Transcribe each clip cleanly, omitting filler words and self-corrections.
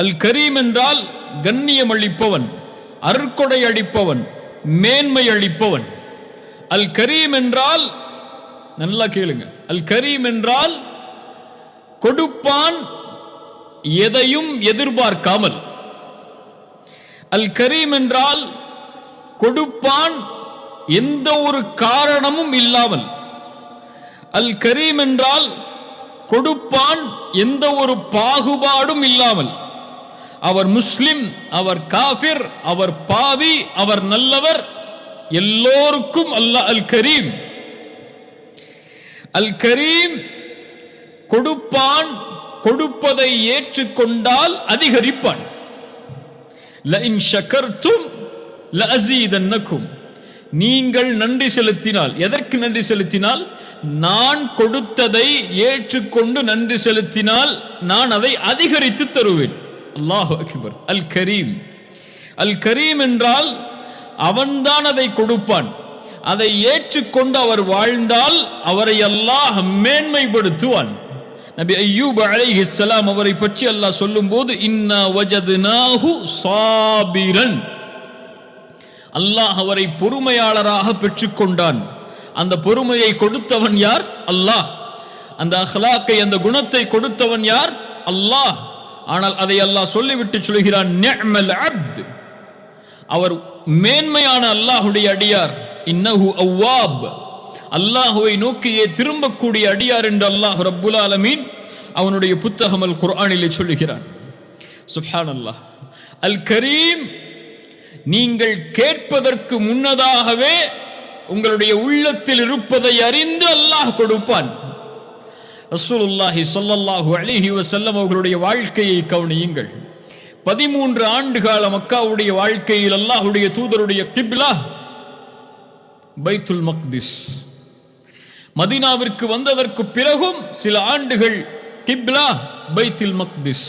அல் கரீம் என்றால் கண்ணியம் அளிப்பவன், அருட்கொடை அளிப்பவன், மேன்மை அளிப்பவன். அல் கரீம் என்றால் நல்லா கேளுங்க, அல் கரீம் என்றால் கொடுப்பான் எதையும் எதிர்பார்க்காமல். அல் கரீம் என்றால் கொடுப்பான் எந்த ஒரு காரணமும் இல்லாமல். அல் கரீம் என்றால் கொடுப்பான் எந்த ஒரு பாகுபாடும் இல்லாமல். அவர் முஸ்லிம், அவர் காஃபிர், அவர் பாவி, அவர் நல்லவர், எல்லோருக்கும் அல்லாஹ் அல் கரீம். அல் கரீம் கொடுப்பான், கொடுப்பதை ஏற்றுக்கொண்டால் அதிகரிப்பான். லஇன் ஷகர்தும் லஅஸீதன்னகும். நீங்கள் நன்றி செலுத்தினால், எதற்கு நன்றி செலுத்தினால்? நான் கொடுத்ததை ஏற்றுக்கொண்டு நன்றி செலுத்தினால் நான் அதை அதிகரித்து தருவேன். அல்லாஹு அக்பர். அல் கரீம். அல் கரீம் என்றால் அவன்தான் அதை கொடுப்பான். அதை ஏற்றுக்கொண்டு அவர் வாழ்ந்தால் அவரை அல்லாஹ் மேன்மைப்படுத்துவான். நபி அய்யூப் அலைஹிஸ்ஸலாம் அவரை பற்றி அல்லாஹ் சொல்லும்போது இன்னா வஜத்னாஹு சாபிரன், அல்லாஹ் அவரை பொறுமையாளராக பெற்றுக்கொண்டான். அந்த பொறுமையை கொடுத்தவன் யார்? அல்லாஹ். அந்த அஹ்லாக்கை, அந்த குணத்தை கொடுத்தவன் யார்? அல்லாஹ். ஆனால் அதை அல்லாஹ் சொல்லிவிட்டு சொல்கிறான், நிஅமல் அப்த், அவர் மேன்மையான அல்லாஹுடைய அடியார். இன்னஹு அவ்வாப், அல்லாஹுவை நோக்கியே திரும்பக்கூடிய அடியார் என்று அல்லாஹ் ரப்புல் ஆலமீன் அவனுடைய புத்தகம் அல் குர்ஆனிலே சொல்லுகிறான். சுப்ஹானல்லாஹ். அல் கரீம், நீங்கள் கேட்பதற்கு முன்னதாகவே உங்களுடைய உள்ளத்தில் இருப்பதை அறிந்து அல்லாஹ் கொடுப்பான். ரசூலுல்லாஹி ஸல்லல்லாஹு அலைஹி வஸல்லம் அவர்களுடைய வாழ்க்கையை கவனியுங்கள். 13 ஆண்டுகால மக்காவுடைய வாழ்க்கையில் அல்லாஹ்வுடைய தூதருடைய கிப்லா பைத்துல் மக்திஸ். மதீனாவிற்கு வந்ததற்கு பிறகும் சில ஆண்டுகள் கிப்லா பைத்துல் மக்திஸ்.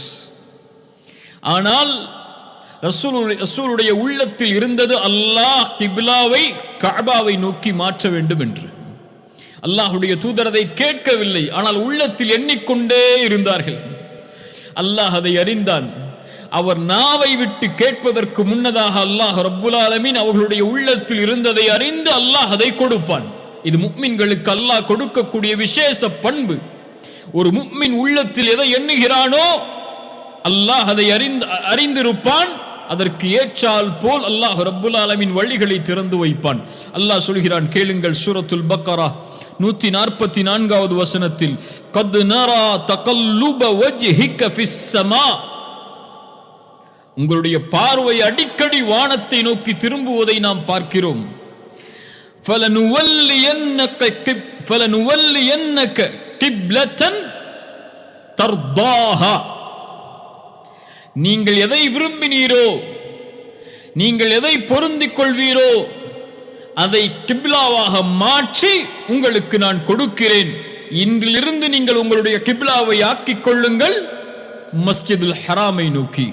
ஆனால் ரசூலுடைய உள்ளத்தில் இருந்தது அல்லாஹ் கிப்லாவை கஅபாவை நோக்கி மாற்ற வேண்டும் என்று. அல்லாஹ்வுடைய தூதர் அதை கேட்கவில்லை, ஆனால் உள்ளத்தில் எண்ணிக்கொண்டே இருந்தார்கள். அல்லாஹ் அதை அறிந்தான். அவர் நாவை விட்டு கேட்பதற்கு முன்னதாக அல்லாஹ் ரப்புல் ஆலமீன் அவர்களுடைய உள்ளத்தில் இருந்ததை அறிந்து அல்லாஹ் அதை கொடுப்பான். இது முஃமின்களுக்கு அல்லாஹ் கொடுக்கக்கூடிய விசேஷ பண்பு. ஒரு முஃமின் உள்ளத்தில் எதை எண்ணுகிறானோ அல்லாஹ் அதை அறிந்திருப்பான். அதற்கு ஏற்றால் போல் அல்லாஹ் ரப்புல் ஆலமீன் வழிகளை திறந்து வைப்பான். அல்லாஹ் சொல்கிறான், கேளுங்கள். சூரத்துல் பக்கரா 144வது வசனத்தில், கத் நரா தகல்லுப வஜ்ஹிக ஃபிஸ் ஸமா, உங்களுடைய பார்வை அடிக்கடி வானத்தை நோக்கி திரும்புவதை நாம் பார்க்கிறோம். ஃபலனுவல்லியன்னக கிப்லத்தன் தர்தாஹா, நீங்கள் எதை விரும்பினீரோ, நீங்கள் எதை பொருந்திக் கொள்வீரோ அதை கிப்லாவாக மாற்றி உங்களுக்கு நான் கொடுக்கிறேன். இன்றிலிருந்து நீங்கள் உங்களுடைய கிப்லாவை ஆக்கிக் கொள்ளுங்கள் மஸ்ஜிதுல் ஹராமை நோக்கி.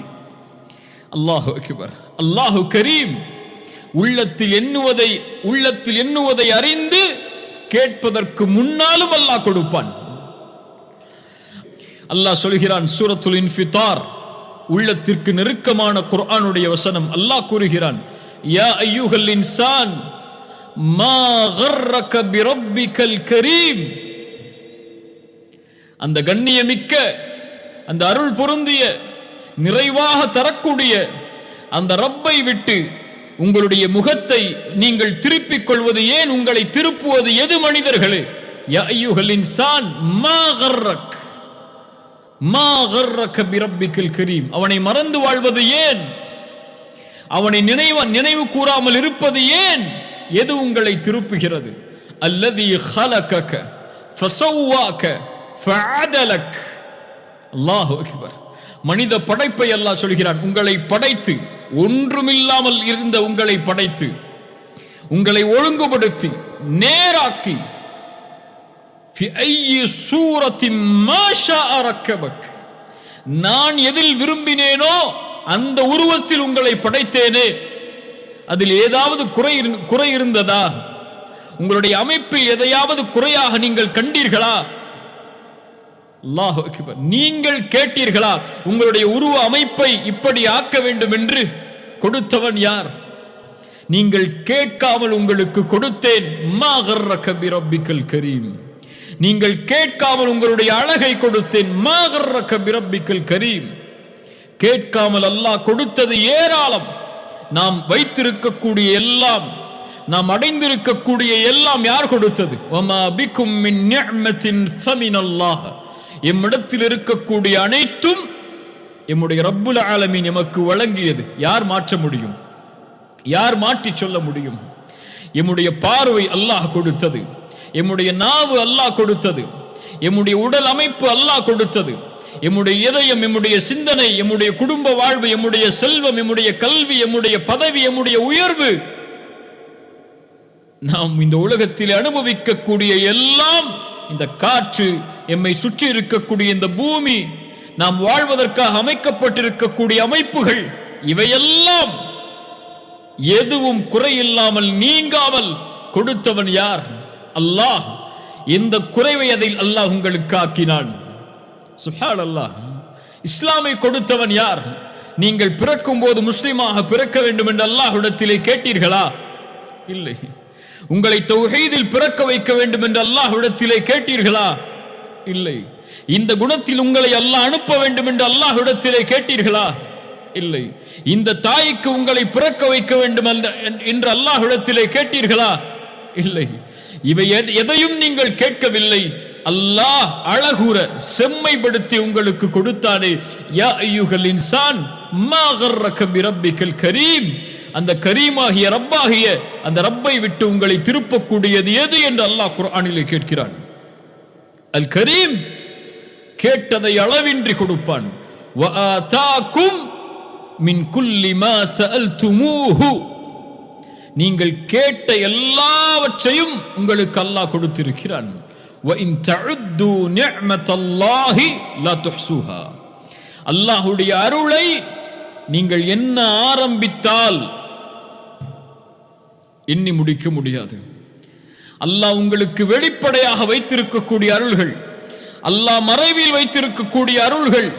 அல்லாஹு அக்பர். அல்லாஹு கரீம். உள்ளத்தில் எண்ணுவதை அறிந்து கேட்பதற்கு முன்னாலும் அல்லாஹ் கொடுப்பான். அல்லாஹ் சொல்கிறான் சூரத்துல் இன்ஃபிதார், உள்ளத்திற்கு நெருக்கமான குர்ஆனுடைய வசனம். அல்லாஹ் கூறுகிறான், யா அய்யுஹல் இன்சான் மா கர்ரக பிரப்பிக்கல் கரீம், அந்த கண்ணியமிக்க, அந்த அருள் பொருந்திய, நிறைவாக தரக்கூடிய அந்த ரப்பை விட்டு உங்களுடைய முகத்தை நீங்கள் திருப்பிக் கொள்வது ஏன்? உங்களை திருப்புவது எது மனிதர்களே? யா அய்யுஹல் இன்சான் மா கர்ரக், மா கர்ரக பிரப்பிக்கல் கரீம், அவனை மறந்து வாழ்வது ஏன்? அவனை நினைவு கூறாமல் இருப்பது ஏன்? எது உங்களை திருப்புகிறது? அல்லதி ஹலகக ஃபஸவ்வாக ஃபஅதலக். அல்லாஹு அக்பர். மனித படைப்பை அல்லாஹ் சொல்கிறான், உங்களை படைத்து, ஒன்றுமில்லாமல் இருந்த உங்களை படைத்து, உங்களை ஒழுங்குபடுத்தி நேராக்கி, ஃபி ஐயி சூரத்தின் மா ஷாஅ ரக்கபக், நான் எதில் விரும்பினேனோ அந்த உருவத்தில் உங்களை படைத்தேனே. அதில் ஏதாவது குறை இருந்ததா? உங்களுடைய அமைப்பில் எதையாவது குறையாக நீங்கள் கண்டீர்களா? அல்லாஹு அக்பர். நீங்கள் கேட்டீர்களா உங்களுடைய உருவ அமைப்பை இப்படி ஆக்க வேண்டும் என்று? கொடுத்தவன் யார்? நீங்கள் கேட்காமல் உங்களுக்கு கொடுத்தேன். மா கர்ரக பிரப்பிக்கல் கரீம். நீங்கள் கேட்காமல் உங்களுடைய அழகை கொடுத்தேன். மா கர்ரக பிரப்பிக்கல் கரீம். கேட்காமல் அல்லாஹ் கொடுத்தது ஏராளம். நாம் வைத்திருக்கக்கூடிய எல்லாம், நாம் அடைந்திருக்கக்கூடிய எல்லாம் யார் கொடுத்தது? வமா பிக்கும் மின் நிஅமத்தின் ஃபமினல்லாஹ். எம்மிடத்தில் இருக்கக்கூடிய அனைத்தும் எம்முடைய ரப்புல் ஆலமீன் எமக்கு வழங்கியது. யார் மாற்ற முடியும்? யார் மாற்றி சொல்ல முடியும்? எம்முடைய பார்வை அல்லாஹ் கொடுத்தது, எம்முடைய நாவு அல்லாஹ் கொடுத்தது, எம்முடைய உடல் அமைப்பு அல்லாஹ் கொடுத்தது, எம்முடைய இதயம், எம்முடைய சிந்தனை, எம்முடைய குடும்ப வாழ்வு, எம்முடைய செல்வம், எம்முடைய கல்வி, எம்முடைய பதவி, எம்முடைய உயர்வு, நாம் இந்த உலகத்தில் அனுபவிக்கக்கூடிய எல்லாம், இந்த காற்று, எம்மை சுற்றி இருக்கக்கூடிய இந்த பூமி, நாம் வாழ்வதற்காக அமைக்கப்பட்டிருக்கக்கூடிய அமைப்புகள், இவையெல்லாம் எதுவும் குறையில்லாமல் நீங்காமல் கொடுத்தவன் யார்? அல்லாஹ். இந்த குறைவை அதில் அல்லாஹ் உங்களுக்கு ஆக்கினான். சுப்ஹானல்லாஹ். இஸ்லாமை கொடுத்தவன் யார்? நீங்கள் பிறக்கும் போது முஸ்லிமாக பிறக்க வேண்டும் என்று அல்லாஹ்விடத்திலே கேட்டீர்களா? இல்லை. உங்களை தௌஹீதில் பிறக்க வைக்க வேண்டும் என்று அல்லாஹ்விடத்திலே கேட்டீர்களா? இல்லை. இந்த குணத்தில் உங்களை அல்லாஹ் அனுப்ப வேண்டும் என்று அல்லாஹ்விடத்திலே கேட்டீர்களா? இல்லை. இந்த தாய்க்கு உங்களை பிறக்க வைக்க வேண்டும் என்று அல்லாஹ்விடத்திலே கேட்டீர்களா? இல்லை. இவை எதையும் நீங்கள் கேட்கவில்லை. அல்லாஹ் அழகுற செம்மைப்படுத்தி உங்களுக்கு கொடுத்தானே. யா அய்யுஹல் இன்சான் மா கர்ரக பிரப்பிக்கல் கரீம். அந்த கரீமாகிய ரப்பாகிய அந்த ரப்பை விட்டு உங்களை திருப்பக்கூடியது எது என்று அல்லாஹ் குர்ஆனிலே கேட்கிறான். அல் கரீம் கேட்டதை அளவின்றி கொடுப்பான். வ ஆதாக்கும் மின் குல்லி மா சஅல்துமூஹு. நீங்கள் கேட்ட எல்லாவற்றையும் உங்களுக்கு அல்லாஹ் கொடுத்திருக்கிறான். வ இன் தஉது நிஅமத்தல்லாஹி லா துஹ்ஸூஹா. அல்லாஹ்வுடைய அருளை நீங்கள் என்ன ஆரம்பித்தால் எண்ணி முடிக்க முடியாது. அல்லாஹ் உங்களுக்கு வெளிப்படையாக வைத்திருக்கக்கூடிய அருள்கள், அல்லாஹ் மறைவில் வைத்திருக்கக்கூடிய அருள்கள்,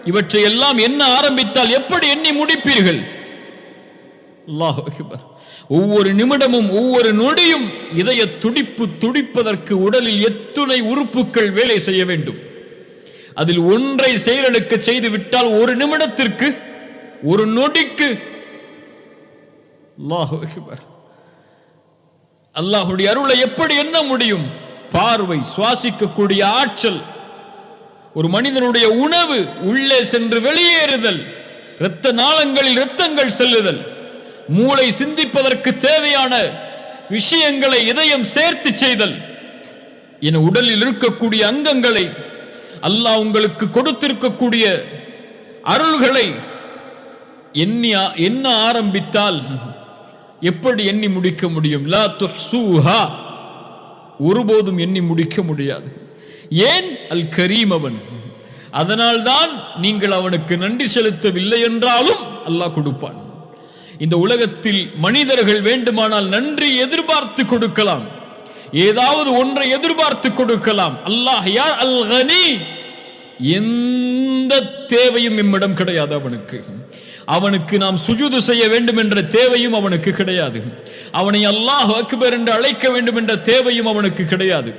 இவற்றை எல்லாம் என்ன ஆரம்பித்தால் எப்படி எண்ணி முடிப்பீர்கள்? அல்லாஹ் அக்பர். ஒவ்வொரு நிமிடமும் ஒவ்வொரு நொடியும் இதய துடிப்பு துடிப்பதற்கு உடலில் எத்துணை உறுப்புகள் வேலை செய்ய வேண்டும். அதில் ஒன்றை செயலுக்கு செய்து விட்டால் ஒரு நிமிடத்திற்கு, ஒரு நொடிக்கு அல்லாஹ் அக்பர். அல்லாஹ்வுடைய அருளை எப்படி எண்ண முடியும்? பார்வை, சுவாசிக்கக்கூடிய ஆற்றல், ஒரு மனிதனுடைய உணவு உள்ளே சென்று வெளியேறுதல், இரத்த நாளங்களில் இரத்தங்கள் செல்லுதல், மூளை சிந்திப்பதற்கு தேவையான விஷயங்களை இதயம் சேர்த்து செய்தல் என உடலில் இருக்கக்கூடிய அங்கங்களை, அல்லாஹ் உங்களுக்கு கொடுத்திருக்கக்கூடிய அருள்களை எண்ண ஆரம்பித்தால் எப்படி எண்ணி முடிக்க முடியும்? லா துஹ்ஸூஹா. ஒருபோதும் எண்ணி முடிக்க முடியாது. ஏன்? அல் கரீம் அவன். அதனால்தான் நீங்கள் அவனுக்கு நன்றி செலுத்தவில்லை என்றாலும் அல்லாஹ் கொடுப்பான். இந்த உலகத்தில் மனிதர்கள் வேண்டுமானால் நன்றி எதிர்பார்த்து கொடுக்கலாம், ஏதாவது ஒன்றை எதிர்பார்த்து கொடுக்கலாம். அல்லாஹ் யார்? அல் கனி. எந்த தேவையும் நம்மிடம் கிடையாது அவனுக்கு. அவனுக்கு நாம் சுஜூது செய்ய வேண்டும் என்ற தேவையும் அவனுக்கு கிடையாது. அவனை அல்லாஹ் அக்பர் என்று அழைக்க வேண்டும் என்ற தேவையும் அவனுக்கு கிடையாது.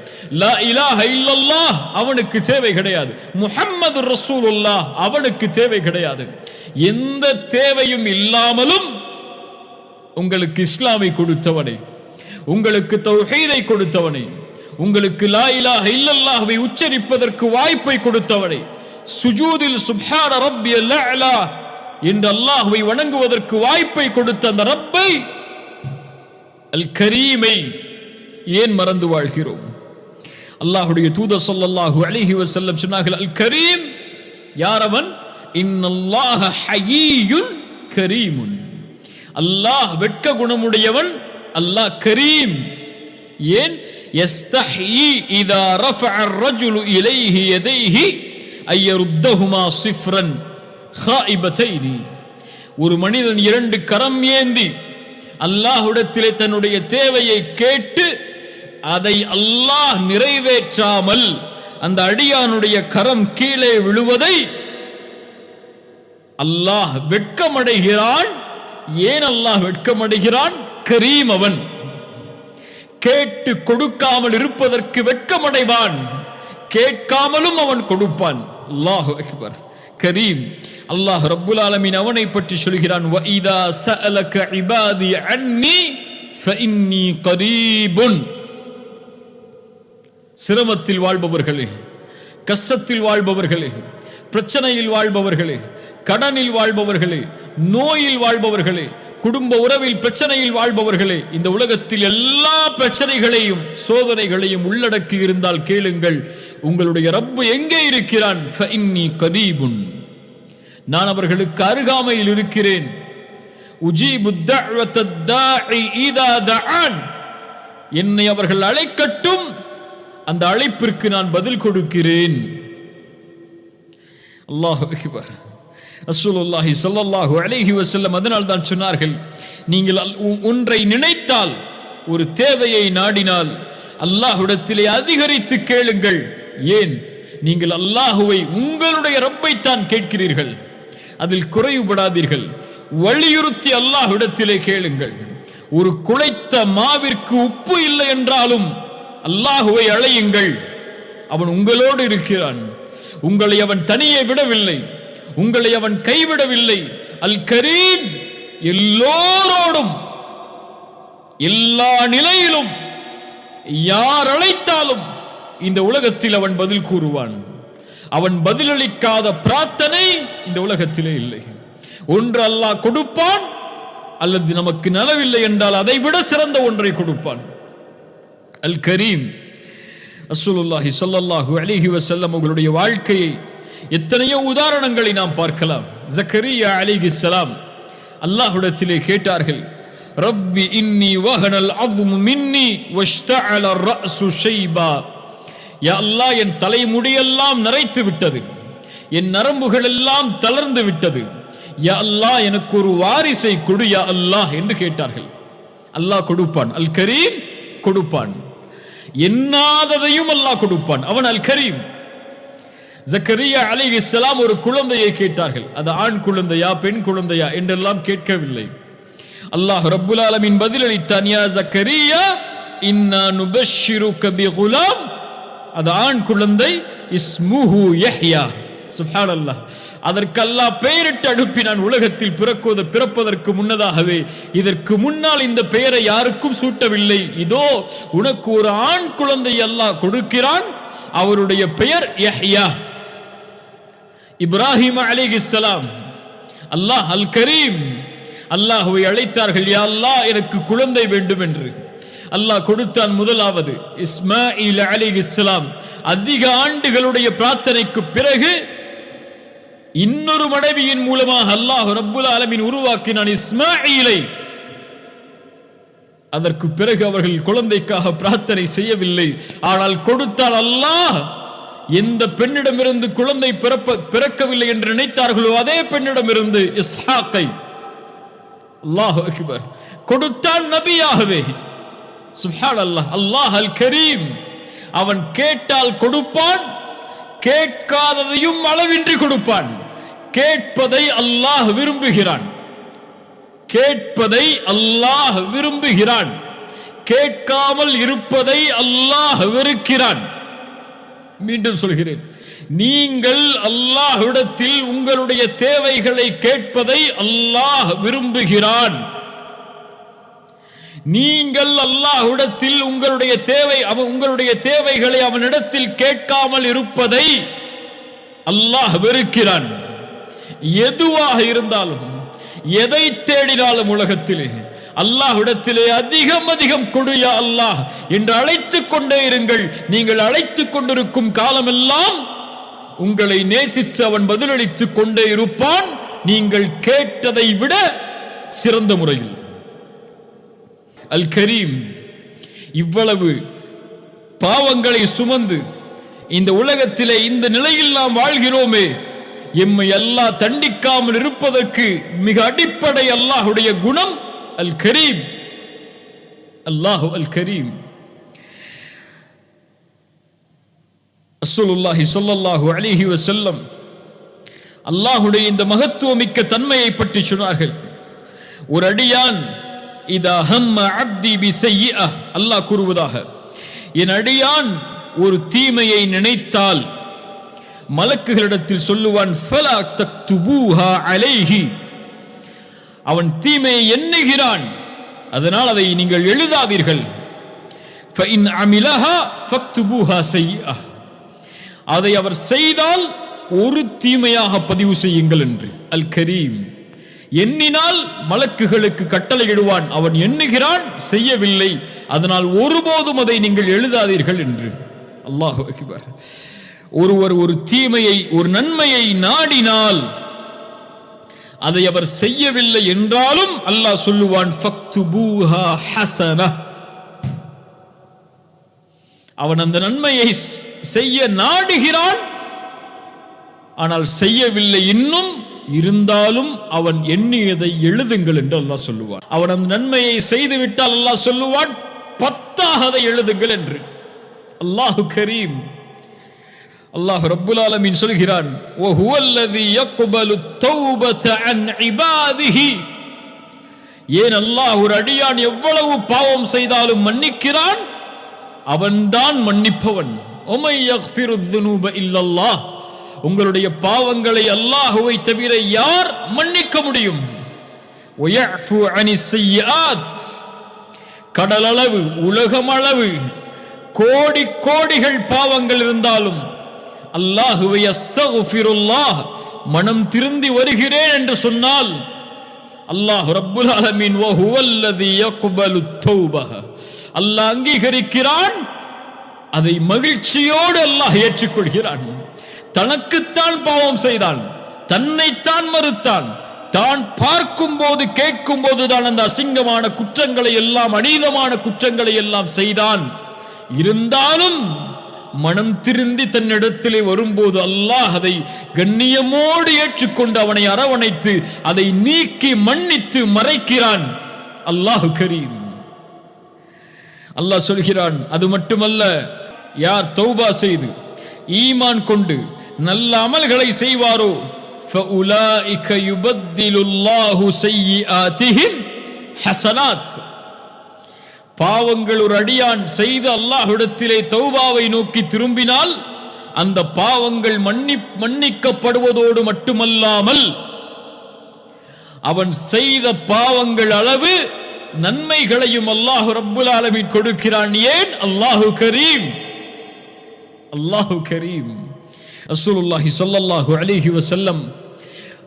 லா இலாஹ இல்லல்லாஹ் அவனுக்கு தேவை கிடையாது. முஹம்மது ரசூலுல்லாஹ் அவனுக்கு தேவை கிடையாது. எந்த தேவையும் இல்லாமலும் உங்களுக்கு இஸ்லாமை கொடுத்தவனை, உங்களுக்கு தௌஹீதை கொடுத்தவனை, உங்களுக்கு லா இலாஹ இல்லல்லாஹ்வை உச்சரிப்பதற்கு வாய்ப்பை கொடுத்தவனை, சுஜூதில் சுப்ஹான ரப்பியல் அலா என்று அல்லாஹ்வை வணங்குவதற்கு வாய்ப்பை கொடுத்த அந்த ரப்பை, அல் கரீமை ஏன் மறந்து வாழ்கிறோம்? அல்லாஹ்வுடைய தூதர் ஸல்லல்லாஹு அலைஹி வஸல்லம் சொன்னார்கள், அல் கரீம் யார் அவன்? இன்னல்லாஹ ஹய்யுன் கரீமுன். அல்லாஹ் வெட்க குணமுடையவன், அல்லாஹ் கரீம். ஏன்? யஸ்தஹி இதா ரஃபஅ الرجل இலைஹி யதைஹி அய்யருத்தஹுமா சிஃப்ரன் ஹாயிபத்தைனி. ஒரு மனிதன் இரண்டு கரம் ஏந்தி அல்லாஹ்விடத்திலே தன்னுடைய தேவையை கேட்டு அதை அல்லாஹ் நிறைவேற்றாமல் அந்த அடியானுடைய கரம் கீழே விழுவதை அல்லாஹ் வெட்கமடைகிறான். ஏன் அல்லாஹ் வெட்கமடைகிறான்? கரீம் அவன். கேட்டு கொடுக்காமல் இருப்பதற்கு வெட்கமடைவான், கேட்காமலும் அவன் கொடுப்பான். அல்லாஹு அக்பர். கரீம். அல்லாஹ் ரப்புல் ஆலமீன் அவனை பற்றி சொல்கிறான், வஇதா சஅலக இபாதி அன்னி ஃபஇன்னி கரீபுன். சிரமத்தில் வாழ்பவர்களே, கஷ்டத்தில் வாழ்பவர்களே, பிரச்சனையில் வாழ்பவர்களே, கடனில் வாழ்பவர்களே, நோயில் வாழ்பவர்களே, குடும்ப உறவில் பிரச்சனையில் வாழ்பவர்களே, இந்த உலகத்தில் எல்லா பிரச்சனைகளையும் சோதனைகளையும் உள்ளடக்கி இருந்தால் கேளுங்கள், உங்களுடைய ரப்பு எங்கே இருக்கிறான்? ஃபஇன்னி கரீபுன். நான் அவர்களுக்கு அருகாமையில் இருக்கிறேன். உஜீபு தஅவத்தத் தாஇ இதா தஆன். என்னை அவர்கள் அழைக்கட்டும், அந்த அழைப்பிற்கு நான் பதில் கொடுக்கிறேன். அல்லாஹு அக்பர். ரசூலுல்லாஹி ஸல்லல்லாஹு அலைஹி வஸல்லம் அதனால் தான் சொன்னார்கள், நீங்கள் ஒன்றை நினைத்தால், ஒரு தேவையை நாடினால் அல்லாஹ்விடத்திலே அதிகரித்து கேளுங்கள். ஏன்? நீங்கள் அல்லாஹுவை, உங்களுடைய ரப்பை தான் கேட்கிறீர்கள். அதில் குறைவுபடாதீர்கள். வலியுறுத்தி அல்லாஹ்விடத்திலே கேளுங்கள். ஒரு குழைத்த மாவிற்கு உப்பு இல்லை என்றாலும் அல்லாஹுவை அழையுங்கள். அவன் உங்களோடு இருக்கிறான். உங்களை அவன் தனியே விடவில்லை, உங்களை அவன் கைவிடவில்லை. அல் கரீம். எல்லோரோடும் எல்லா நிலையிலும் யார் அழைத்தாலும் இந்த உலகத்தில் அவன் பதில் கூறுவான். அவன் பதிலளிக்காத பிரார்த்தனை இந்த உலகத்திலே இல்லை. ஒன்று அல்லாஹ் கொடுப்பான், அல்லது நமக்கு நலவில்லை என்றால் அதை விட சிறந்த ஒன்றை கொடுப்பான். அல் கரீம். ரசூலுல்லாஹி ஸல்லல்லாஹு அலைஹி வஸல்லம் அவர்களுடைய வாழ்க்கையை எத்தனையோ உதாரணங்களை நாம் பார்க்கலாம். ஜக்கரியா அலைஹிஸ்ஸலாம் அல்லாஹ்விடத்திலே கேட்டார்கள், ரப்பி இன்னி வஹனல் அஸ்மு மின்னி வஷ்தஅல அர்-ரஅஸு ஷைபா. யா அல்லாஹ், என் தலைமுடியெல்லாம் நரைத்து விட்டது, என் நரம்புகள் எல்லாம் தளர்ந்து விட்டது. யா அல்லாஹ், எனக்கு ஒரு வாரிசை கொடு யா அல்லாஹ் என்று கேட்டார்கள். அல்லாஹ் கொடுப்பான். அல் கரீம் கொடுப்பான். எண்ணாததையும் அல்லாஹ் கொடுப்பான். அவன் அல் கரீம். ஜக்கரியா அலைஹிஸ்ஸலாம் ஒரு குழந்தையை கேட்டார்கள். அது ஆண் குழந்தையா பெண் குழந்தையா என்றெல்லாம் கேட்கவில்லை. அல்லாஹ் ரப்புல் ஆலமீன் பதிலளித்தான், யா ஜக்கரியா இன்னா நுபஷ்ஷிருக பிகுலாம். அது ஆண் குழந்தை, இஸ்முஹு யஹ்யா. சுப்ஹானல்லாஹ். அதற்கு அல்லாஹ் பெயரிட்டு அனுப்பினான். உலகத்தில் பிறப்பதற்கு முன்னதாகவே. இதற்கு முன்னால் இந்த பெயரை யாருக்கும் சூட்டவில்லை. இதோ உனக்கு ஒரு ஆண் குழந்தை அல்லாஹ் கொடுக்கிறான், அவருடைய பெயர் யஹ்யா. இப்ராஹிம் அலைஹிஸ்ஸலாம் அல்லாஹ் அல் கரீம் அல்லாஹ்வை அழைத்தார்கள், யா அல்லாஹ், எனக்கு குழந்தை வேண்டும் என்று. அல்லாஹ் கொடுத்தான். முதலாவது இஸ்மாயில் அலைஹிஸ்ஸலாம். அதிக ஆண்டுகளுடைய பிரார்த்தனைக்கு பிறகு இன்னொரு மனைவியின் மூலமாக அல்லாஹ் ரப்புல் ஆலமீன் உருவாக்கினான் இஸ்மாயிலை. அதற்கு பிறகு அவர்கள் குழந்தைக்காக பிரார்த்தனை செய்யவில்லை. ஆனால் கொடுத்தால் அல்லாஹ் எந்த பெண்ணிடமிருந்து குழந்தை பிறக்கவில்லை என்று நினைத்தார்களோ அதே பெண்ணிடமிருந்து இஸ்ஹாக்கை அல்லாஹ் அக்பர் கொடுத்தான் நபியாகவே. சுப்ஹானல்லாஹ். அல்லாஹ் அல் கரீம். அவன் கேட்டால் கொடுப்பான், கேட்காததையும் அளவின்றி கொடுப்பான். கேட்பதை அல்லாஹ் விரும்புகிறான். கேட்பதை அல்லாஹ் விரும்புகிறான். கேட்காமல் இருப்பதை அல்லாஹ் வெறுக்கிறான். மீண்டும் சொல்கிறேன், நீங்கள் அல்லாஹ்விடத்தில் உங்களுடைய தேவைகளை கேட்பதை அல்லாஹ் விரும்புகிறான். நீங்கள் அல்லாஹ்விடத்தில் உங்களுடைய தேவைகளை அவனிடத்தில் கேட்காமல் இருப்பதை அல்லாஹ் வெறுக்கிறான். எதுவாக இருந்தாலும், எதை தேடினாலும் உலகத்திலே அல்லாஹ்விடத்திலே அதிகம் அதிகம் கொடு யா அல்லாஹ் என்று அழைத்துக் கொண்டே இருங்கள். நீங்கள் அழைத்துக் கொண்டிருக்கும் காலமெல்லாம் உங்களை நேசித்து அவன் பதிலளித்துக் கொண்டே இருப்பான், நீங்கள் கேட்டதை விட சிறந்த முறையில். அல் கரீம். இவ்வளவு பாவங்களை சுமந்து இந்த உலகத்திலே இந்த நிலையில் நாம் வாழ்கிறோமே, எம்மை அல்லாஹ் தண்டிக்காமல் இருப்பதற்கு மிக அடிப்படை அல்லாஹுடைய குணம் அல் கரீம். அல்லாஹு அல் கரீம். ரசூலுல்லாஹி ஸல்லல்லாஹு அலைஹி வஸல்லம் அல்லாஹ்வுடைய இந்த மகத்துவமிக்க தன்மையை பற்றி சொன்னார்கள். ஒரு அடியான் இதா ஹம்ம அப்தி பிஸய்யிஅ, அல்லாஹ் கூறுவதாக, என் அடியான் ஒரு தீமையை நினைத்தால் மலக்குகளிடத்தில் சொல்லுவான், ஃபலா தக்துபூஹா அலைஹி, அவன் தீமையை எண்ணுகிறான், அதனால் அதை நீங்கள் எழுதாதீர்கள். ஃபஇன் அமிலஹா ஃபக்துபூஹா ஸய்யிஅ, அதை அவர் செய்தால் ஒரு தீமையாக பதிவு செய்யுங்கள் என்று. அல் கரீம், எண்ணினால் மலக்குகளுக்கு கட்டளையிடுவான், அவன் எண்ணுகிறான், செய்யவில்லை, அதனால் ஒருபோதும் அதை நீங்கள் எழுதாதீர்கள் என்று. அல்லாஹு அக்பர். ஒருவர் ஒரு தீமையை ஒரு நன்மையை நாடினால் அதை அவர் செய்யவில்லை என்றாலும் அல்லாஹ் சொல்லுவான், ஃபக்துபூஹா ஹஸனஹ், அவன் அந்த நன்மையை செய்ய நாடுகிறான், ஆனால் செய்யவில்லை, இன்னும் இருந்தாலும் அவன் எண்ணியதை எழுதுங்கள் என்று அல்லாஹ் சொல்லுவான். அவன் அந்த நன்மையை செய்து விட்டால் அல்லாஹ் சொல்லுவான், 10ஆக அதை எழுதுங்கள் என்று. அல்லாஹு கரீம். அல்லாஹ் ரப்புல் ஆலமீன் சொல்கிறான், வஹுவல்லதி யக்பலு தௌபத அன் இபாதிஹி, ஏன் அல்லாஹ் ஒரு அடியான் எவ்வளவு பாவம் செய்தாலும் மன்னிக்கிறான், அவன்தான் மன்னிப்பவன். ஒமை யக்ஃபிரு ذுனூப இல்லல்லாஹ், உங்களுடைய பாவங்களை அல்லாஹ்வை தவிர யார் மன்னிக்க முடியும்? வயஃபு அனிஸ் ஸய்யிஆத், கடலளவு உலகமளவு கோடி கோடிகள் பாவங்கள் இருந்தாலும் அல்லாஹுவை அஸ்தக்ஃபிருல்லாஹ், மனம் திருந்தி வருகிறேன் என்று சொன்னால் அல்லாஹ் ரப்புல் ஆலமீன் வஹுவல்லதி யக்பலு தௌபஹ, அல்லாஹ் அங்கீகரிக்கிறான், அதை மகிழ்ச்சியோடு அல்லாஹ் ஏற்றுக்கொள்கிறான். தனக்குத்தான் பாவம் செய்தான், தன்னைத்தான் மறுத்தான், தான் பார்க்கும் போது கேட்கும் போது தான் அந்த அசிங்கமான குற்றங்களை எல்லாம், அநீதமான குற்றங்களை எல்லாம் செய்தான். இருந்தாலும் மனம் திருந்தி தன்னிடத்திலே வரும்போது அல்லாஹ் அதை கண்ணியமோடு ஏற்றுக்கொண்டு அவனை அரவணைத்து அதை நீக்கி மன்னித்து மறைக்கிறான். அல்லாஹ் கரீம். அல்லாஹ் சொல்கிறான், அது மட்டுமல்ல, யார் தௌபா செய்து ஈமான் கொண்டு நல்ல அமல்களை செய்வாரோ ஃபஉலாயிக யுபத்திலுல்லாஹு ஸய்யிஆத்திஹிம் ஹஸனாத், பாவங்கள் ஒரு அடியான் செய்து அல்லாஹ்விடத்திலே தௌபாவை நோக்கி திரும்பினால் அந்த பாவங்கள் மன்னிக்கப்படுவதோடு மட்டுமல்லாமல் அவன் செய்த பாவங்கள் அளவு நன்மைகளையும் அல்லாஹ் ரப்புல் ஆலமீன் கொடுக்கிறான். ஏன்? அல்லாஹு கரீம். அல்லாஹு கரீம். ரசூலுல்லாஹி ஸல்லல்லாஹு அலைஹி வஸல்லம்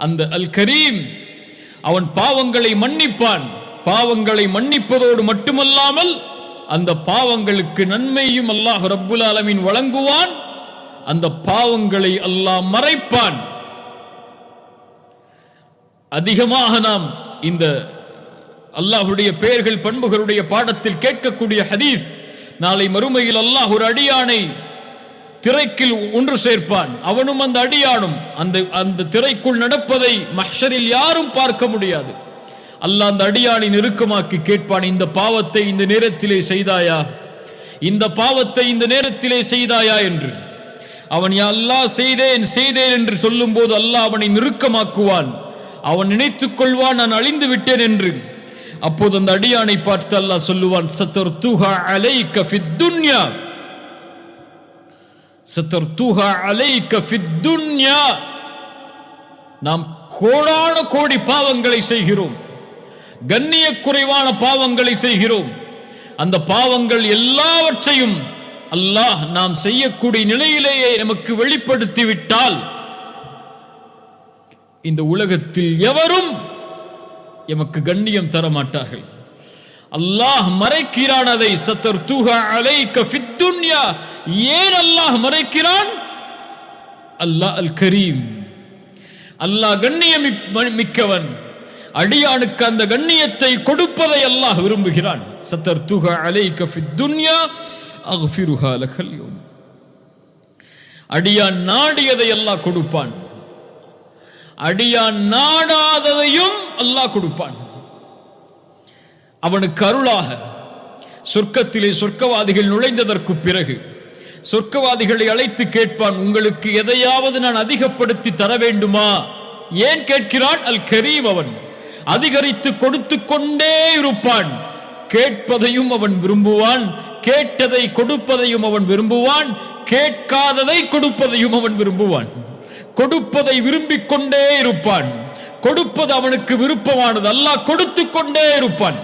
அந்த அல் கரீம், அவன் பாவங்களை மன்னிப்பான், பாவங்களை மன்னிப்பதோடு மட்டுமல்லாமல் அந்த பாவங்களுக்கு நன்மையும் அல்லாஹ் ரப்புல் ஆலமீன் வழங்குவான், அந்த பாவங்களை அல்லாஹ் மறைப்பான். அதிகமாக நாம் இந்த அல்லாஹ்வுடைய பெயர்கள் பண்புகளுடைய பாடத்தில் கேட்கக்கூடிய ஹதீஸ், நாளை மறுமையில் அல்லாஹ் ஒரு அடியானை திரைக்குள் ஒன்று சேர்ப்பான், அவனும் அந்த அடியானும் அந்த திரைக்குள் நடப்பதை மஹ்ஷரில் யாரும் பார்க்க முடியாது. அல்லாஹ் அந்த அடியானை நெருக்கமாக்கி கேட்பான், இந்த பாவத்தை இந்த நேரத்திலே செய்தாயா, இந்த பாவத்தை இந்த நேரத்திலே செய்தாயா என்று. அவன் யா அல்லாஹ் செய்தேன் செய்தேன் என்று சொல்லும் போது அல்லாஹ் அவனை நெருக்கமாக்குவான். அவன் நினைத்துக் கொள்வான், நான் அழிந்து விட்டேன் என்று. அப்போது அந்த அடியானை பார்த்து அல்லாஹ் சொல்லுவான், சதர்துஹா அலைக ஃபித் துன்யா, சதர்துஹா அலைக ஃபித் துன்யா. நாம் கோடான கோடி பாவங்களை செய்கிறோம், கண்ணிய குறைவான பாவங்களை செய்கிறோம். அந்த பாவங்கள் எல்லாவற்றையும் அல்லாஹ் நாம் செய்யக்கூடிய நிலையிலேயே நமக்கு வெளிப்படுத்தி விட்டால் இந்த உலகத்தில் எவரும் எமக்கு கண்ணியம் தர மாட்டார்கள். அல்லாஹ் மறைக்கிறான் அதை. சதர்துஹா அலைக ஃபித் துன்யா. ஏன் அல்லாஹ் மறைக்கிறான்? அல்லாஹ் அல் கரீம், அல்லாஹ் கண்ணியம் மிக்கவன். அடியானுக்கு அந்த கண்ணியத்தை கொடுப்பதை அல்லாஹ் விரும்புகிறான். சதர்துஹா அலைக ஃபித் துன்யா அக்ஃபிருஹா லகல் யௌம். அடியான் நாடியதை அல்லாஹ் கொடுப்பான், அடியான் நாடாததையும் அல்லாஹ் கொடுப்பான். அவனுக்கு அருளாக சொர்க்கத்திலே சொர்க்கவாதிகள் நுழைந்ததற்கு பிறகு சொர்க்கவாதிகளை அழைத்து கேட்பான், உங்களுக்கு எதையாவது நான் அதிகப்படுத்தி தர வேண்டுமா? ஏன் கேட்கிறான்? அல் கரீம், அவன் அதிகரித்து கொடுத்து கொண்டே இருப்பான். கேட்பதையும் அவன் விரும்புவான், கேட்டதை கொடுப்பதையும் அவன் விரும்புவான், கேட்காததை கொடுப்பதையும் அவன் விரும்புவான். கொடுப்பதை விரும்பிக் கொண்டே இருப்பான். கொடுப்பது அவனுக்கு விருப்பமானது. அல்லாஹ் கொடுத்து கொண்டே இருப்பான்.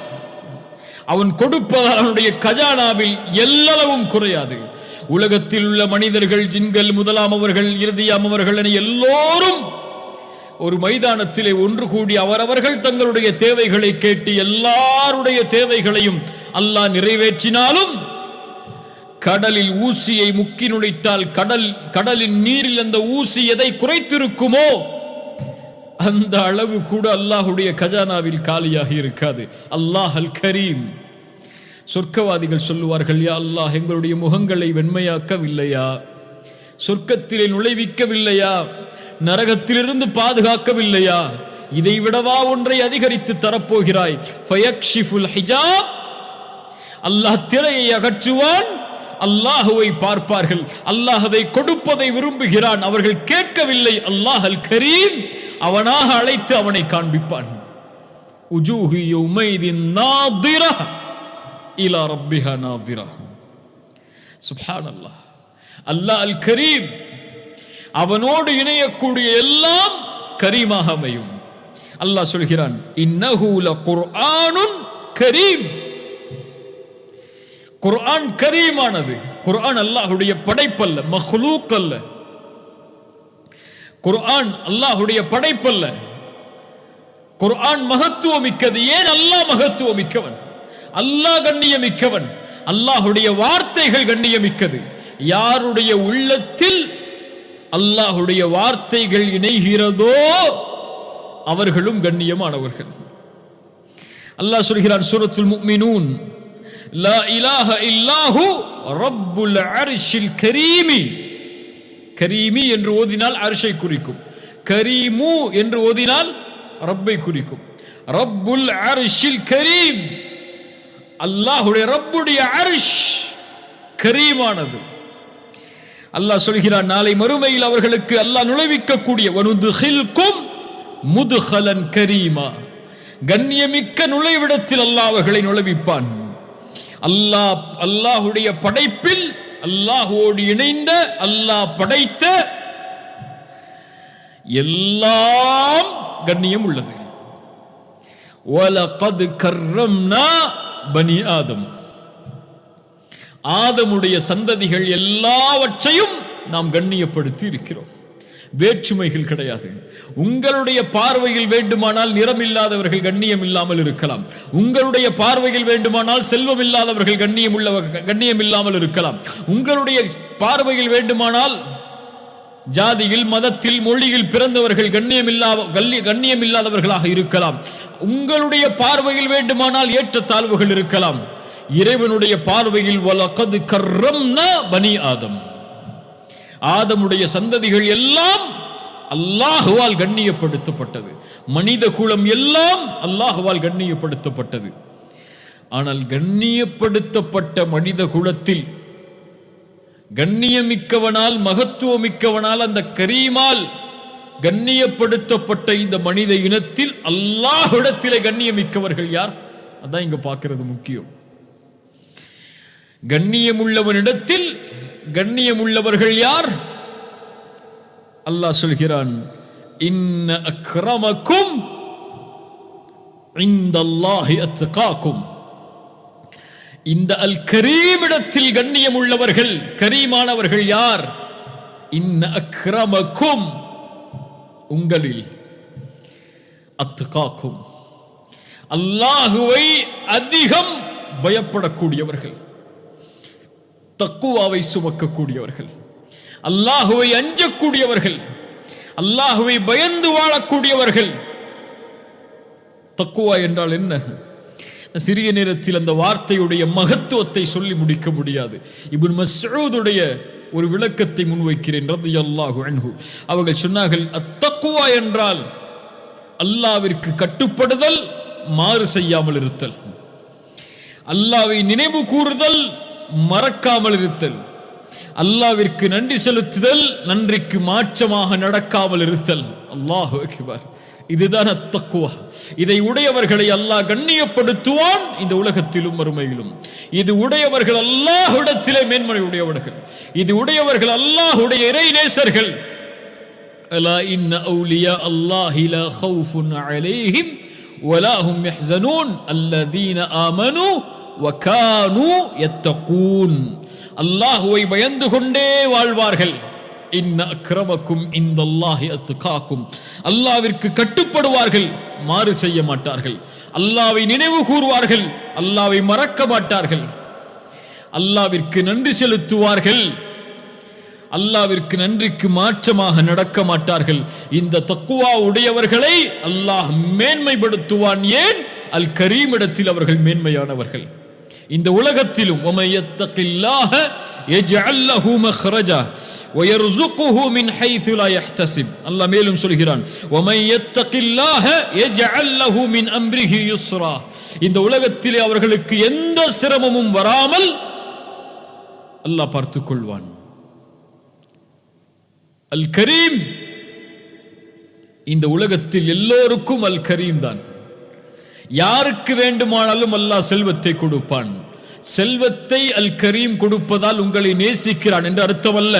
அவன் கொடுப்பதால் அவனுடைய கஜானாவில் எல்லளவும் குறையாது. உலகத்தில் உள்ள மனிதர்கள், ஜின்கள், முதலாம் அவர்கள், இறுதியாம் அவர்கள் என எல்லோரும் ஒரு மைதானத்திலே ஒன்று கூடி அவரவர்கள் தங்களுடைய தேவைகளை கேட்டு எல்லாருடைய தேவைகளையும் அல்லாஹ் நிறைவேற்றினாலும், கடலில் ஊசியை முக்கி நுழைத்தால் கடலின் நீரில் அந்த ஊசி எதை குறைத்திருக்குமோ அந்த அளவு கூட அல்லாஹுடைய கஜானாவில் காலியாக இருக்காது. அல்லாஹ் அல் கரீம். சொர்க்கவாதிகள் சொல்லுவார்கள், யா அல்லாஹ், எங்களுடைய முகங்களை வெண்மையாக்கவில்லையா? சொர்க்கத்திலே நுழைவிக்கவில்லையா? நரகத்திலிருந்து பாதுகாக்கவில்லையா? இதை விடவா ஒன்றை அதிகரித்து தரப்போகிறாய்? ஃபயக்ஷிஃபுல் ஹிஜாப், அல்லாஹ் திரையை அகற்றுவான். அல்லாஹுவை பார்ப்பார்கள். அல்லாஹ் அதை கொடுப்பதை விரும்புகிறான். அவர்கள் கேட்கவில்லை. அல்லாஹ் அல் கரீம் அவனாக அழைத்து அவனை காண்பிப்பான். உஜூஹு யௌமைதின் நாதிரா இலா ரப்பிஹா நாதிரா. சுப்ஹானல்லாஹ். அல்லாஹ் அல் கரீம், அவனோடு இணையக்கூடிய எல்லாம் கரீமாக அமையும். அல்லாஹ் சொல்கிறான், இன்னஹு லகுர்ஆனுன் கரீம். குர்ஆன் கரீமானது. குர்ஆன் அல்லாஹ்வுடைய படைப்பல்ல, மக்லூக் அல்ல. குர்ஆன் அல்லாஹ்வுடைய படைப்பல்ல. குர்ஆன் மகத்துவமிக்கது. ஏன்? அல்லாஹ் மகத்துவமிக்கவன், அல்லாஹ் கண்ணியமிக்கவன், அல்லாஹ்வுடைய வார்த்தைகள் கண்ணியமிக்கது. யாருடைய உள்ளத்தில் அல்லாஹ்வுடைய வார்த்தைகள் இணைகிறதோ அவர்களும் கண்ணியமானவர்கள். அல்லாஹ் சொல்கிறான் சூரத்துல் முஃமினூன், லா இலாஹ இல்லாஹு ரப்புல் அர்ஷில் கரீமி. கரீமி என்று ஓதினால் அர்ஷை குறிக்கும், கரீமு என்று ஓதினால் ரப்பை குறிக்கும். ரப்புல் அர்ஷில் கரீம், அல்லாஹ்வுடைய ரப்புடைய அர்ஷ் கரீமானது. அல்லாஹ் சொல்கிறான், நாளை மறுமையில் அவர்களுக்கு அல்லாஹ் நுழைவிக்கக்கூடிய வனுதுகில்கும் முதுகலன் கரீமா, கண்ணியமிக்க நுழைவிடத்தில் அல்லாஹ் அவர்களை நுழைவிப்பான். அல்லாஹ்வுடைய படைப்பில் அல்லாஹ்வோடு இணைந்த, அல்லாஹ் படைத்த எல்லாம் கண்ணியம் உள்ளது. வலகத் கர்ரம்னா பனி ஆதம், ஆதமுடைய சந்ததிகள் எல்லாவற்றையும் நாம் கண்ணியப்படுத்தி இருக்கிறோம். வேற்றுமைகள் கிடையாது. உங்களுடைய பார்வையில் வேண்டுமானால் நிறம் இல்லாதவர்கள் கண்ணியம் இல்லாமல் இருக்கலாம். உங்களுடைய பார்வையில் வேண்டுமானால் செல்வம் இல்லாதவர்கள் கண்ணியம் இல்லாமல் இருக்கலாம். உங்களுடைய பார்வையில் வேண்டுமானால் ஜாதியில், மதத்தில், மொழியில் பிறந்தவர்கள் கண்ணியம் இல்லாதவர்களாக இருக்கலாம். உங்களுடைய பார்வையில் வேண்டுமானால் ஏற்றத்தாழ்வுகள் இருக்கலாம். இறைவனுடைய பார்வையில் வலகத் கர்ரம்னா பனி ஆதம், ஆதமுடைய சந்ததிகள் எல்லாம் அல்லாஹுவால் கண்ணியப்படுத்தப்பட்டது. மனித குலம் எல்லாம் அல்லாஹுவால் கண்ணியப்படுத்தப்பட்டது. ஆனால் கண்ணியப்படுத்தப்பட்ட மனித குலத்தில் கண்ணியமிக்கவனால், மகத்துவமிக்கவனால், அந்த கரீமால் கண்ணியப்படுத்தப்பட்ட இந்த மனித இனத்தில் அல்லாஹ்விடத்திலே கண்ணியமிக்கவர்கள் யார்? அதான் இங்க பார்க்கிறது முக்கியம். கண்ணியமுள்ளவனிடத்தில் கண்ணியமுள்ளவர்கள் யார்? அல்லாஹ் சொல்கிறான், இன்ன அக்ரமக்கும் இந்தல்லாஹி அத்காக்கும். இந்த அல் கரீம் இடத்தில் கண்ணியம் உள்ளவர்கள், கரீமானவர்கள் யார்? இன்ன அக்ரமக்கும், உங்களில், அத்காக்கும், அல்லாஹுவை அதிகம் பயப்படக்கூடியவர்கள், தக்குவாவை சுமக்கக்கூடியவர்கள், அல்லாஹுவை அஞ்சக்கூடியவர்கள், அல்லாஹுவை பயந்து வாழக்கூடியவர்கள். தக்குவா என்றால் என்ன? சிறிய நேரத்தில் அந்த வார்த்தையுடைய மகத்துவத்தை சொல்லி முடிக்க முடியாது. இப்னு மஸ்ஊதுடைய ஒரு விளக்கத்தை முன்வைக்கிறேன் ரலியல்லாஹு அன்ஹு. அவர்கள் சொன்னார்கள், அத்தக்குவா என்றால் அல்லாஹ்விற்கு கட்டுப்படுதல், மாறு செய்யாமல் இருத்தல், அல்லாஹ்வை நினைவு கூறுதல், மறக்காமல் இருத்தல், அல்லாஹ்விற்கு நன்றி செலுத்துதல், நன்றிக்கு மாற்றமாக நடக்காமல் இருத்தல். அல்லாஹு அக்பர். இதுதான் தக்வா. இதை உடையவர்களை அல்லாஹ் கண்ணியப்படுத்துவான், இந்த உலகத்திலும் மறுமையிலும். இது உடையவர்கள் அல்லாஹ்விடத்திலே மேன்மை உடையவர்கள். இது உடையவர்கள் அல்லாஹ்வுடைய இறை நேசர்கள். அலா இன்ன அவுலியா அல்லாஹி லா ஹவுஃபுன் அலைஹிம் வலா ஹும் யஹ்ஸனூன் அல்லதீன ஆமனூ வகானூ யத்தகூன். அல்லாஹ்வை பயந்து கொண்டே வாழ்வார்கள். இன்ன அக்ரமக்கும் இந்தல்லாஹி அத்காக்கும். அல்லாஹ்விற்கு கட்டுப்படுவார்கள், மாறு செய்ய மாட்டார்கள். அல்லாஹ்வை நினைவு கூறுவார்கள், அல்லாஹ்வை மறக்க மாட்டார்கள். அல்லாஹ்விற்கு நன்றி செலுத்துவார்கள், அல்லாஹ்விற்கு நன்றிக்கு மாற்றமாக நடக்க மாட்டார்கள். இந்த தக்வா உடையவர்களை அல்லாஹ் மேன்மைப்படுத்துவான். ஏன்? அல் கரீம் இடத்தில் அவர்கள் மேன்மையானவர்கள். இந்த உலகத்திலும் வமயத்தகில்லாஹ யஜ்அல் லஹு மக்ரஜா வயர்ஸுகுஹு மின் ஹைது லா யஹ்தஸிப். அல்லாஹ் மேலும் சொல்கிறான், வமயத்தகில்லாஹ யஜ்அல் லஹு மின் அம்ரிஹி யுஸ்ரா. இந்த உலகத்திலே அவர்களுக்கு எந்த சிரமமும் வராமல் அல்லாஹ் பார்த்துக் கொள்வான். அல் கரீம், இந்த உலகத்தில் எல்லோருக்கும் அல் கரீம் தான். யாருக்கு வேண்டுமானாலும் அல்லாஹ் செல்வத்தை கொடுப்பான். செல்வத்தை அல் கரீம் கொடுப்பதால் உங்களை நேசிக்கிறான் என்று அர்த்தம் அல்ல.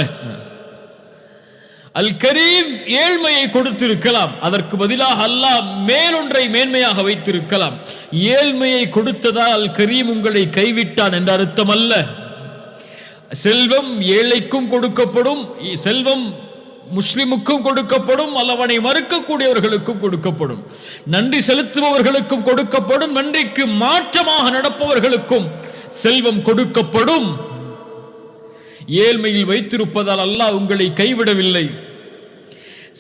அல் கரீம் ஏழ்மையை கொடுத்திருக்கலாம், அதற்கு பதிலாக அல்லாஹ் மேலொன்றை மேன்மையாக வைத்திருக்கலாம். ஏழ்மையை கொடுத்ததால் அல் கரீம் உங்களை கைவிட்டான் என்ற அர்த்தம் அல்ல. செல்வம் ஏழைக்கும் கொடுக்கப்படும், செல்வம் முஸ்லிமுக்கும் கொடுக்கப்படும், அல்லவனை மறுக்கக்கூடியவர்களுக்கும் கொடுக்கப்படும், நன்றி செலுத்துபவர்களுக்கும் கொடுக்கப்படும், நன்றிக்கு மாற்றமாக நடப்பவர்களுக்கும் செல்வம் கொடுக்கப்படும். ஏழ்மையில் வைத்திருப்பதால் அல்லாஹ் உங்களை கைவிடவில்லை,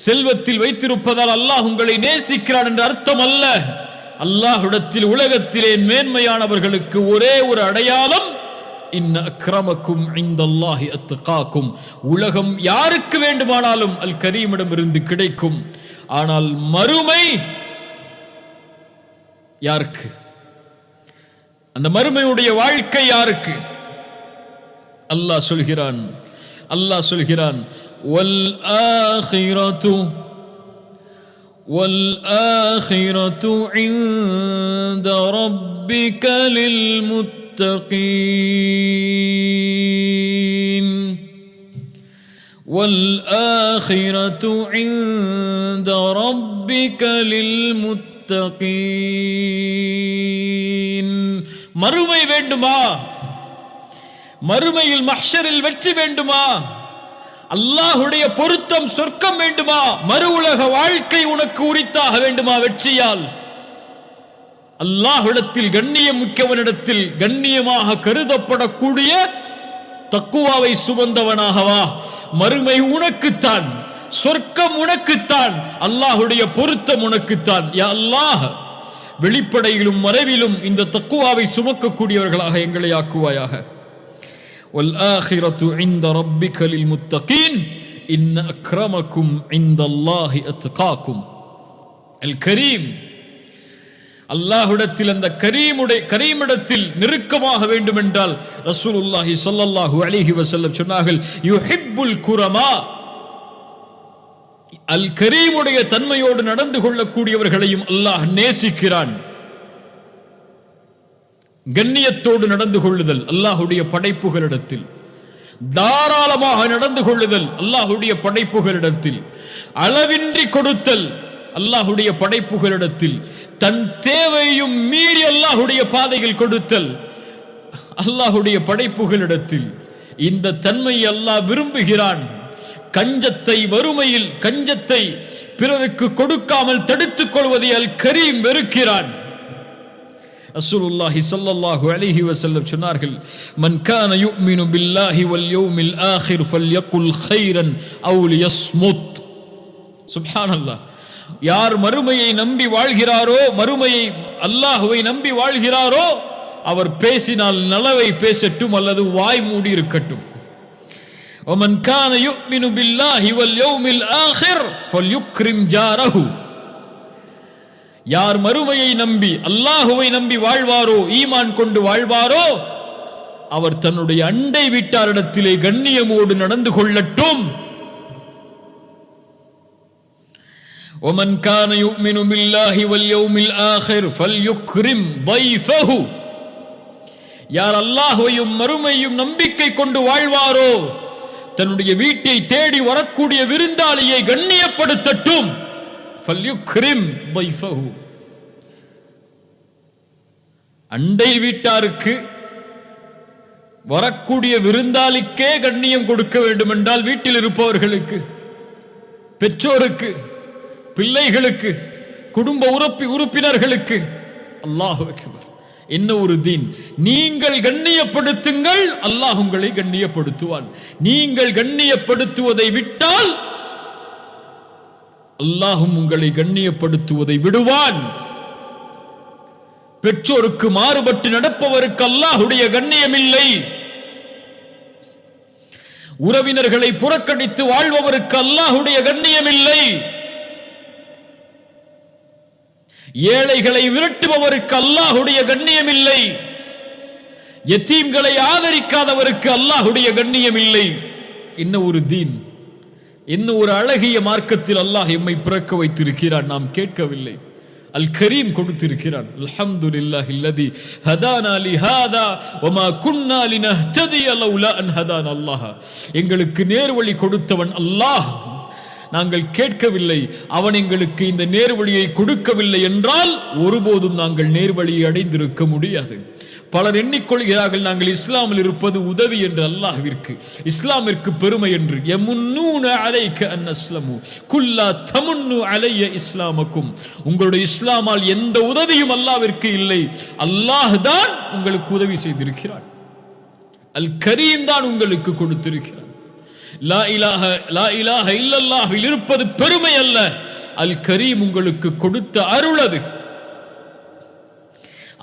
செல்வத்தில் வைத்திருப்பதால் அல்லாஹ் உங்களை நேசிக்கிறான் என்ற அர்த்தம் அல்ல. அல்லாஹ்விடத்தில் உலகத்திலே மேன்மையானவர்களுக்கு ஒரே ஒரு அடையாளம், இன்ன அக்ரமக்கும் இந்தல்லாஹி அத்காக்கும். உலகம் யாருக்கு வேண்டுமானாலும் அல் கரீமிடம் இருந்து கிடைக்கும். ஆனால் மறுமை யாருக்கு? அந்த மறுமையுடைய வாழ்க்கை யாருக்கு? அல்லாஹ் சொல்கிறான் வல் ஆখিরাতু இன்த ரப்பிக லில் முத்தகீன். والآخرة عند ربك للمتقين. மறுமை வேண்டுமா? மறுமையில் மஹ்ஷரில் வெற்றி வேண்டுமா? அல்லாஹ்வுடைய பொருத்தம் சொர்க்கம் வேண்டுமா? மறு உலக வாழ்க்கை உனக்கு உரித்தாக வேண்டுமா? வெற்றியால் அல்லாஹ்விடத்தில் கண்ணியம் மிக்கவனிடத்தில் கண்ணியமாக கருதப்படக்கூடிய தக்குவாவை சுமந்தவனாகவா? மறுமை உனக்குத்தான், சொர்க்கம் உனக்குத்தான், அல்லாஹ்வுடைய பொருத்தம் உனக்குத்தான். யா அல்லாஹ், வெளிப்படையிலும் மறைவிலும் இந்த தக்குவாவை சுமக்கக்கூடியவர்களாக எங்களை ஆக்குவாயாக. வல் ஆখিরাতু இன்த ரப்பிக லில் முத்தகீன் இன்ன அக்ரமக்கும் இன்தல்லாஹி அத்காக்கும். அல் கரீம், அல்லாஹ்விடத்தில் அந்த கரீமிடத்தில் நெருக்கமாக வேண்டும் என்றால் ரசூலுல்லாஹி ஸல்லல்லாஹு அலைஹி வஸல்லம் சொன்னார்கள், யுஹிப்புல் குரமா. அல் கரீமுடைய தன்மையோடு நடந்து கொள்ளக்கூடியவர்களையும் அல்லாஹ் நேசிக்கிறான். கண்ணியத்தோடு நடந்து கொள்ளுதல் அல்லாஹ்வுடைய படைப்புகளிடத்தில், தாராளமாக நடந்து கொள்ளுதல் அல்லாஹ்வுடைய படைப்புகளிடத்தில், அளவின்றி கொடுத்தல் அல்லாஹ்வுடைய படைப்புகளிடத்தில், தன் தேவையும் மீறி அல்லாஹ்வுடைய பாதையில் கொடுத்தல் அல்லாஹ்வுடைய படைப்புகளிடத்தில். இந்த தன்மையை அல்லாஹ் விரும்புகிறான். கஞ்சத்தை, வறுமையில் கஞ்சத்தை பிறருக்கு கொடுக்காமல் தடுத்துக் கொள்வதை அல் கரீம் வெறுக்கிறான். ரசூலுல்லாஹி ஸல்லல்லாஹு அலைஹி வஸல்லம் சொன்னார்கள், மன் கான யுமினு பில்லாஹி வல் யௌமில் ஆகிர் ஃபல்யகுல் கைரன் அவ் லியஸ்முத். சுப்ஹானல்லாஹ். யார் மறுமையை நம்பி வாழ்கிறாரோ, மறுமையை அல்லாஹ்வை நம்பி வாழ்கிறாரோ, அவர் பேசினால் நலவை பேசட்டும் அல்லது வாய் மூடி இருக்கட்டும். ومن كان يؤمن بالله واليوم الآخر فليكرم جاره. யார் மறுமையை நம்பி அல்லாஹ்வை நம்பி வாழ்வாரோ, ஈமான் கொண்டு வாழ்வாரோ, அவர் தன்னுடைய அண்டை வீட்டாரிடத்திலே கண்ணியமோடு நடந்து கொள்ளட்டும். ومن كان يؤمن بالله واليوم الآخر فليكرم ضيفه. யார் அல்லாஹ்வையும் மறுமையும் நம்பிக்கை கொண்டு வாழ்வாரோ தன்னுடைய வீட்டை தேடி வரக்கூடிய விருந்தாளியை கண்ணியப்படுத்தட்டும். ஃபல்யுக்ரிம் ضيفه. அண்டை வீட்டாருக்கு வரக்கூடிய விருந்தாளிக்கே கண்ணியம் கொடுக்க வேண்டும் என்றால் வீட்டில் இருப்பவர்களுக்கு, பெற்றோருக்கு, பிள்ளைகளுக்கு, குடும்ப உறுப்பினர்களுக்கு, அல்லாஹு அக்பர், என்ன ஒரு தீன்! நீங்கள் கண்ணியப்படுத்துங்கள், அல்லாஹ் உங்களை கண்ணியப்படுத்துவான். நீங்கள் கண்ணியப்படுத்துவதை விட்டால் அல்லாஹும் உங்களை கண்ணியப்படுத்துவதை விடுவான். பெற்றோருக்கு மாறுபட்டு நடப்பவருக்கு அல்லாஹுடைய கண்ணியம் இல்லை. உறவினர்களை புறக்கணித்து வாழ்பவருக்கு அல்லாஹுடைய கண்ணியம் இல்லை. ஏழைகளை விரட்டுபவருக்கு அல்லாஹுடைய கண்ணியம் இல்லை. யதீம்களை ஆதரிக்காதவருக்கு அல்லாஹுடைய கண்ணியம் இல்லை. என்ன ஒரு தீன்! என்ன ஒரு அழகிய மார்க்கத்தில் அல்லாஹ் எம்மை பிறக்க வைத்திருக்கிறான். நாம் கேட்கவில்லை, அல் கரீம் கொடுத்திருக்கிறான். அல்ஹம்துலில்லாஹி அல்லதி ஹதானா லிஹாதா வமா குன்னா லினஹ்ததிய லௌலா அன் ஹதானா அல்லாஹ். எங்களுக்கு நேர்வழி கொடுத்தவன் அல்லாஹ். நாங்கள் கேட்கவில்லை, அவன் எங்களுக்கு இந்த நேர்வழியை கொடுக்கவில்லை என்றால் ஒருபோதும் நாங்கள் நேர்வழியை அடைந்திருக்க முடியாது. பலர் எண்ணிக்கொள்கிறார்கள் நாங்கள் இஸ்லாமில் இருப்பது உதவி என்று அல்லாஹ்விற்கு, இஸ்லாமிற்கு பெருமை என்று. யமுன்னூன அலைக அன் அஸ்லமு குல்லா தமுன்னு அலைய இஸ்லாமக்கும். உங்களுடைய இஸ்லாமால் எந்த உதவியும் அல்லாஹ்விற்கு இல்லை. அல்லாஹ் தான் உங்களுக்கு உதவி செய்திருக்கிறான். அல் கரீம் தான் உங்களுக்கு கொடுத்திருக்கிறான். லா இலாஹ இல்லல்லாஹ்வில் இருப்பது பெருமை அல்ல, அல் கரீம் உங்களுக்கு கொடுத்த அருள் அது.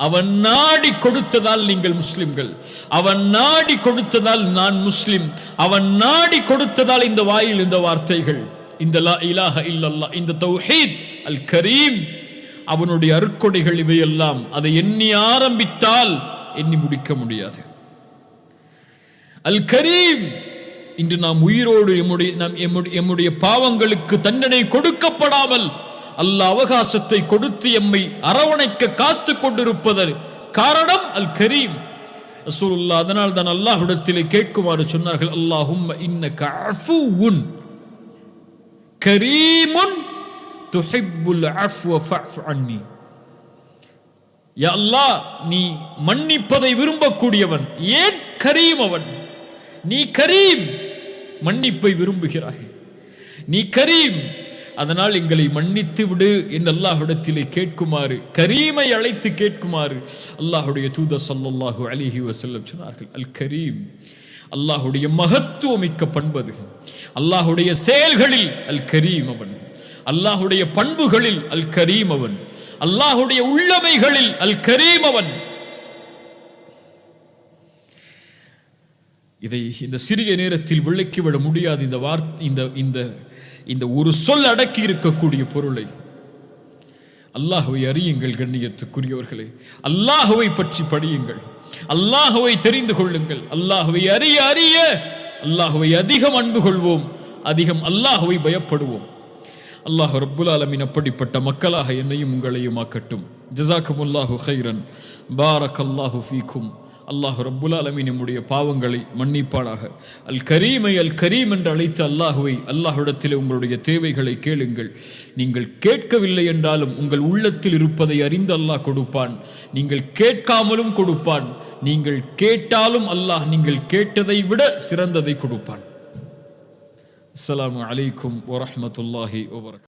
அவன் நாடி கொடுத்ததால் நீங்கள் முஸ்லிம்கள், அவன் நாடி கொடுத்ததால் நான் முஸ்லிம், அவன் நாடி கொடுத்ததால் இந்த வாயில் இந்த வார்த்தைகள், இந்த லா இலாஹ இல்லல்லாஹ், இந்த தௌஹீத், அல் கரீம், அவனுடைய அருட்கொடைகள் இவையெல்லாம். அதை எண்ணி ஆரம்பித்தால் எண்ணி முடிக்க முடியாது. அல் கரீம். இன்று நாம் உயிரோடு எம்முடைய பாவங்களுக்கு தண்டனை கொடுக்கப்படாமல் அல்லாஹ் அவகாசத்தை கொடுத்து எம்மை அரவணைக்க காத்து கொண்டிருப்பதற்கு காரணம் அல் கரீம். ரசூலுல்லாஹ் அதனால் தான் அல்லாஹ்விடத்திலே கேட்குமாறு சொன்னார்கள், அல்லாஹும்ம இன்னக அஃபுவுன் கரீமுன் துஹிப்புல் அஃப்வ ஃபஅஃபு அன்னி. யா அல்லாஹ், நீ மன்னிப்பதை விரும்பக்கூடியவன். ஏன் கரீம் அவன்? நீ கரீம், மன்னிப்பை விரும்புகிறாய். நீ கரீம், அதனால் எங்களை மன்னித்து விடு என்று அல்லாஹ்விடத்திலே கேட்குமாறு, கரீமை அழைத்து கேட்குமாறு அல்லாஹ்வுடைய தூதர் ஸல்லல்லாஹு அலைஹி வஸல்லம் சொன்னார்கள். அல் கரீம் அல்லாஹ்வுடைய மகத்துவமிக்க பண்பது. அல்லாஹ்வுடைய செயல்களில் அல் கரீம் அவன், அல்லாஹ்வுடைய பண்புகளில் அல் கரீம் அவன், அல்லாஹ்வுடைய உள்ளமைகளில் அல் கரீம் அவன். இதை இந்த சிறிய நேரத்தில் விளக்கிவிட முடியாது. இந்த வார்த்தை, இந்த ஒரு சொல் அடக்கி இருக்கக்கூடிய பொருளை. அல்லாஹ்வை அறியுங்கள் கண்ணியத்துக்குரியவர்களே, அல்லாஹ்வை பற்றி படியுங்கள், அல்லாஹ்வை தெரிந்து கொள்ளுங்கள். அல்லாஹ்வை அறிய அறிய அல்லாஹ்வை அதிகம் அன்பு கொள்வோம், அதிகம் அல்லாஹ்வை பயப்படுவோம். அல்லாஹ் ரப்புல் ஆலமீன் அப்படிப்பட்ட மக்களாக என்னையும் உங்களையும் ஆக்கட்டும். ஜஸாக்குமுல்லாஹு கைரன், பாரக்கல்லாஹு ஃபீக்கும். அல்லாஹ் ரப்புல் ஆலமீன் நம்முடைய பாவங்களை மன்னிப்பானாக. அல் கரீமை அல் கரீம் என்று அழைத்த அல்லாஹுவை, அல்லாஹ்விடத்திலே உங்களுடைய தேவைகளை கேளுங்கள். நீங்கள் கேட்கவில்லை என்றாலும் உங்கள் உள்ளத்தில் இருப்பதை அறிந்து அல்லாஹ் கொடுப்பான். நீங்கள் கேட்காமலும் கொடுப்பான். நீங்கள் கேட்டாலும் அல்லாஹ் நீங்கள் கேட்டதை விட சிறந்ததை கொடுப்பான். அஸ்ஸலாமு அலைக்கும் வரஹ்மத்துல்லாஹி வபரகாத்துஹு.